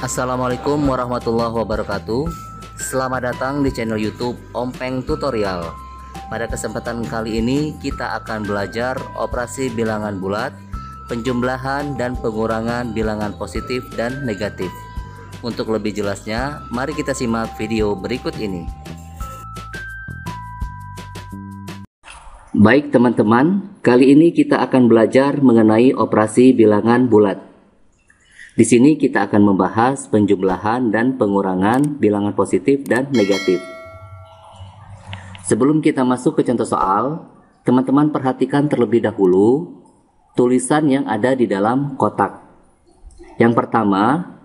Assalamualaikum warahmatullahi wabarakatuh. Selamat datang di channel YouTube Ompeng Tutorial. Pada kesempatan kali ini kita akan belajar operasi bilangan bulat, penjumlahan dan pengurangan bilangan positif dan negatif. Untuk lebih jelasnya, mari kita simak video berikut ini. Baik teman-teman, kali ini kita akan belajar mengenai operasi bilangan bulat. Di sini kita akan membahas penjumlahan dan pengurangan bilangan positif dan negatif. Sebelum kita masuk ke contoh soal, teman-teman perhatikan terlebih dahulu tulisan yang ada di dalam kotak. Yang pertama,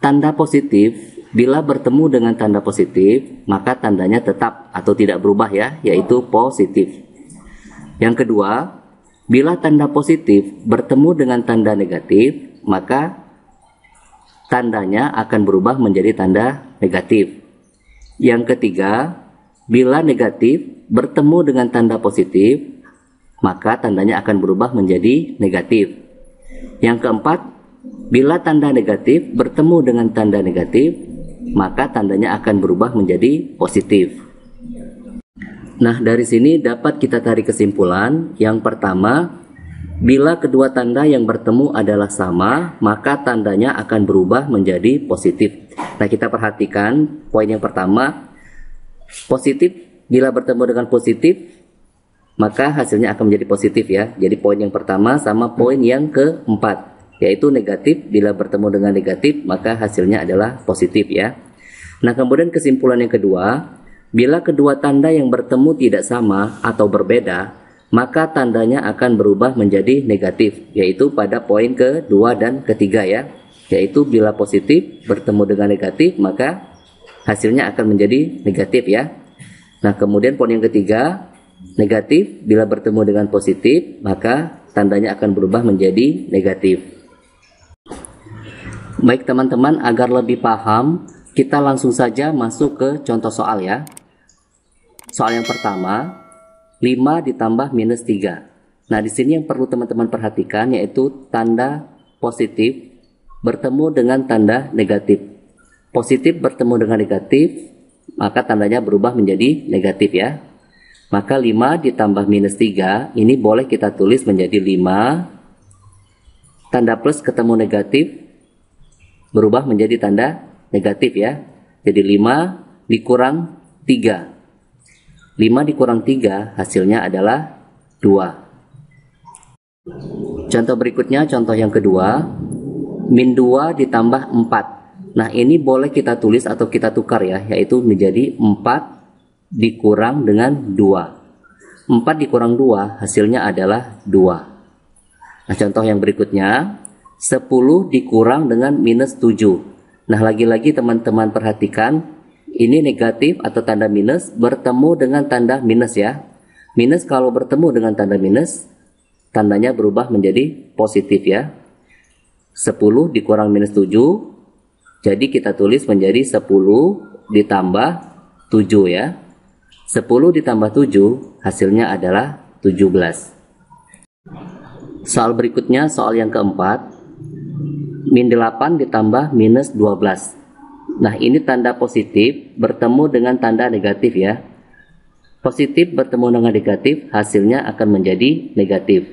tanda positif bila bertemu dengan tanda positif, maka tandanya tetap atau tidak berubah ya, yaitu positif. Yang kedua, bila tanda positif bertemu dengan tanda negatif, maka tandanya akan berubah menjadi tanda negatif. Yang ketiga, bila negatif bertemu dengan tanda positif, maka tandanya akan berubah menjadi negatif. Yang keempat, bila tanda negatif bertemu dengan tanda negatif, maka tandanya akan berubah menjadi positif. Nah, dari sini dapat kita tarik kesimpulan. Yang pertama, bila kedua tanda yang bertemu adalah sama, maka tandanya akan berubah menjadi positif. Nah, kita perhatikan poin yang pertama, positif bila bertemu dengan positif, maka hasilnya akan menjadi positif ya. Jadi poin yang pertama sama poin yang keempat, yaitu negatif bila bertemu dengan negatif, maka hasilnya adalah positif ya. Nah, kemudian kesimpulan yang kedua, bila kedua tanda yang bertemu tidak sama atau berbeda, maka tandanya akan berubah menjadi negatif, yaitu pada poin kedua dan ketiga ya, yaitu bila positif bertemu dengan negatif, maka hasilnya akan menjadi negatif ya. Nah, kemudian poin yang ketiga, negatif bila bertemu dengan positif, maka tandanya akan berubah menjadi negatif. Baik teman-teman, agar lebih paham, kita langsung saja masuk ke contoh soal ya. Soal yang pertama, 5 ditambah minus 3. Nah, di sini yang perlu teman-teman perhatikan yaitu tanda positif bertemu dengan tanda negatif. Positif bertemu dengan negatif, maka tandanya berubah menjadi negatif ya. Maka 5 ditambah minus 3, ini boleh kita tulis menjadi 5. Tanda plus ketemu negatif, berubah menjadi tanda negatif ya. Jadi 5 dikurang 3. 5 dikurang 3 hasilnya adalah 2. Contoh berikutnya, contoh yang kedua, min 2 ditambah 4. Nah, ini boleh kita tulis atau kita tukar ya, yaitu menjadi 4 dikurang dengan 2. 4 dikurang 2 hasilnya adalah 2. Nah, contoh yang berikutnya, 10 dikurang dengan minus 7. Nah, lagi-lagi teman-teman perhatikan, ini negatif atau tanda minus bertemu dengan tanda minus ya. Minus kalau bertemu dengan tanda minus, tandanya berubah menjadi positif ya. 10 dikurang minus 7, jadi kita tulis menjadi 10 ditambah 7 ya. 10 ditambah 7 hasilnya adalah 17. Soal berikutnya, soal yang keempat, min 8 ditambah minus 12. Nah, ini tanda positif bertemu dengan tanda negatif ya. Positif bertemu dengan negatif, hasilnya akan menjadi negatif.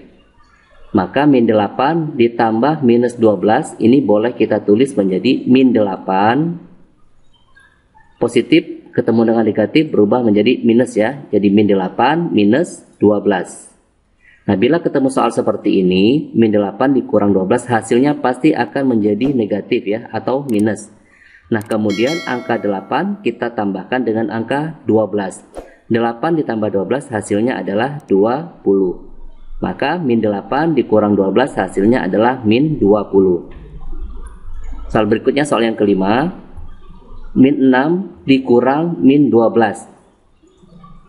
Maka min 8 ditambah minus 12, ini boleh kita tulis menjadi min 8. Positif ketemu dengan negatif berubah menjadi minus ya. Jadi min 8 minus 12. Nah, bila ketemu soal seperti ini, min 8 dikurang 12 hasilnya pasti akan menjadi negatif ya, atau minus. Nah, kemudian angka 8 kita tambahkan dengan angka 12. 8 ditambah 12 hasilnya adalah 20. Maka min 8 dikurang 12 hasilnya adalah min 20. Soal berikutnya, soal yang kelima, min 6 dikurang min 12.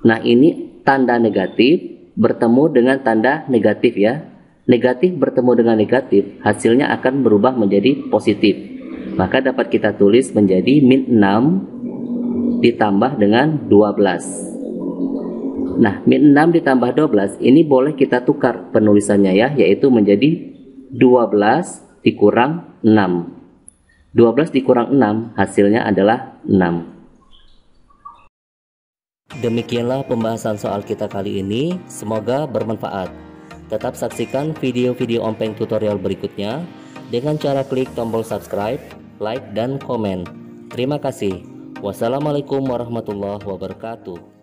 Nah, ini tanda negatif bertemu dengan tanda negatif ya. Negatif bertemu dengan negatif, hasilnya akan berubah menjadi positif. Maka dapat kita tulis menjadi min 6 ditambah dengan 12. Nah, min 6 ditambah 12 ini boleh kita tukar penulisannya ya, yaitu menjadi 12 dikurang 6. 12 dikurang 6 hasilnya adalah 6. Demikianlah pembahasan soal kita kali ini, semoga bermanfaat. Tetap saksikan video-video ompeng tutorial berikutnya dengan cara klik tombol subscribe, like, dan komen. Terima kasih. Wassalamualaikum warahmatullahi wabarakatuh.